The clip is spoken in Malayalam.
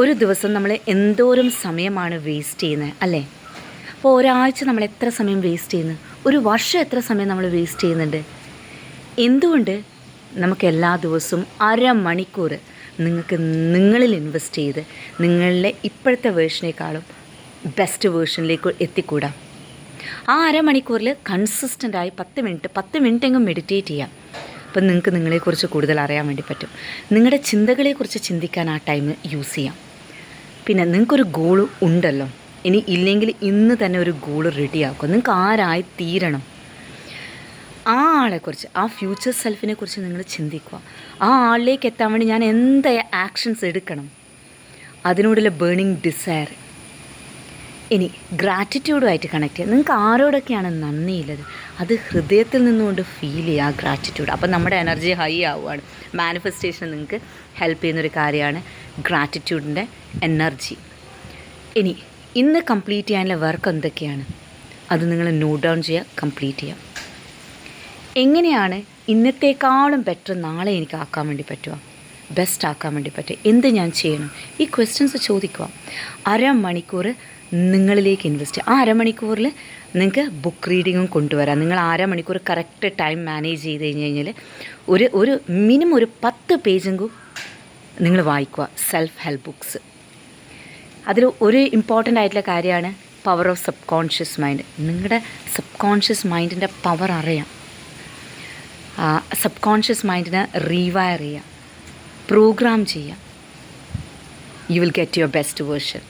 ഒരു ദിവസം നമ്മൾ എന്തോരം സമയമാണ് വേസ്റ്റ് ചെയ്യുന്നത് അല്ലേ? അപ്പോൾ ഒരാഴ്ച നമ്മൾ എത്ര സമയം വേസ്റ്റ് ചെയ്യുന്നു? ഒരു വർഷം എത്ര സമയം നമ്മൾ വേസ്റ്റ് ചെയ്യുന്നുണ്ട്? എന്തുകൊണ്ട് നമുക്ക് എല്ലാ ദിവസവും അരമണിക്കൂർ നിങ്ങളിൽ ഇൻവെസ്റ്റ് ചെയ്ത് നിങ്ങളുടെ ഇപ്പോഴത്തെ വേർഷനേക്കാളും ബെസ്റ്റ് വേർഷനിലേക്ക് എത്തിക്കൂടാം? ആ അരമണിക്കൂറിൽ കൺസിസ്റ്റൻ്റായി 10 മിനിറ്റെങ്കിലും മെഡിറ്റേറ്റ് ചെയ്യാം. അപ്പം നിങ്ങൾക്ക് നിങ്ങളെക്കുറിച്ച് കൂടുതൽ അറിയാൻ വേണ്ടി പറ്റും. നിങ്ങളുടെ ചിന്തകളെക്കുറിച്ച് ചിന്തിക്കാൻ ആ ടൈം യൂസ് ചെയ്യാം. പിന്നെ നിങ്ങൾക്കൊരു ഗോൾ ഉണ്ടല്ലോ, ഇനി ഇല്ലെങ്കിൽ ഇന്ന് തന്നെ ഒരു ഗോൾ റെഡിയാക്കുക. നിങ്ങൾക്ക് ആരായി തീരണം, ആ ആളെക്കുറിച്ച്, ആ ഫ്യൂച്ചർ സെൽഫിനെ കുറിച്ച് നിങ്ങൾ ചിന്തിക്കുക. ആ ആളിലേക്ക് എത്താൻ വേണ്ടി ഞാൻ എന്ത് ആക്ഷൻസ് എടുക്കണം, അതിനോടുള്ള ബേണിംഗ് ഡിസയർ. ഇനി ഗ്രാറ്റിറ്റ്യൂഡുമായിട്ട് കണക്ട് ചെയ്യുക. നിങ്ങൾക്ക് ആരോടൊക്കെയാണ് നന്ദിയുള്ളത്, അത് ഹൃദയത്തിൽ നിന്നുകൊണ്ട് ഫീൽ ചെയ്യുക ആ ഗ്രാറ്റിറ്റ്യൂഡ്. അപ്പം നമ്മുടെ എനർജി ഹൈ ആവുകയാണ്. മാനിഫെസ്റ്റേഷന് നിങ്ങൾക്ക് ഹെൽപ്പ് ചെയ്യുന്നൊരു കാര്യമാണ് ഗ്രാറ്റിറ്റ്യൂഡിൻ്റെ എനർജി. ഇനി ഇന്ന് കംപ്ലീറ്റ് ചെയ്യാനുള്ള വർക്ക് എന്തൊക്കെയാണ്, അത് നിങ്ങൾ നോട്ട് ഡൗൺ ചെയ്യുക, കംപ്ലീറ്റ് ചെയ്യുക. എങ്ങനെയാണ് ഇന്നത്തേക്കാളും ബെറ്റർ നാളെ എനിക്ക് ആക്കാൻ വേണ്ടി പറ്റുക, ബെസ്റ്റ് ആക്കാൻ വേണ്ടി പറ്റുക, എന്ത് ഞാൻ ചെയ്യണം? ഈ ക്വസ്റ്റ്യൻസ് ചോദിക്കുക. അരമണിക്കൂർ നിങ്ങളിലേക്ക് ഇൻവെസ്റ്റ് ചെയ്യുക. ആ അരമണിക്കൂറിൽ നിങ്ങൾക്ക് ബുക്ക് റീഡിങ്ങും കൊണ്ടുവരാം. നിങ്ങൾ അരമണിക്കൂർ കറക്റ്റ് ടൈം മാനേജ് ചെയ്ത് കഴിഞ്ഞ് ഒരു മിനിമം ഒരു 10 പേജെങ്കിലും നിങ്ങൾ വായിക്കുക, സെൽഫ് ഹെൽപ്പ് ബുക്സ്. അതിൽ ഒരു ഇമ്പോർട്ടൻ്റ് ആയിട്ടുള്ള കാര്യമാണ് power of sub conscious mind. നിങ്ങളുടെ സബ് കോൺഷ്യസ് മൈൻഡിൻ്റെ പവർ അറിയാം. സബ് കോൺഷ്യസ് മൈൻഡിനെ റീവയർ ചെയ്യുക, പ്രോഗ്രാം ചെയ്യുക. You will get your best version.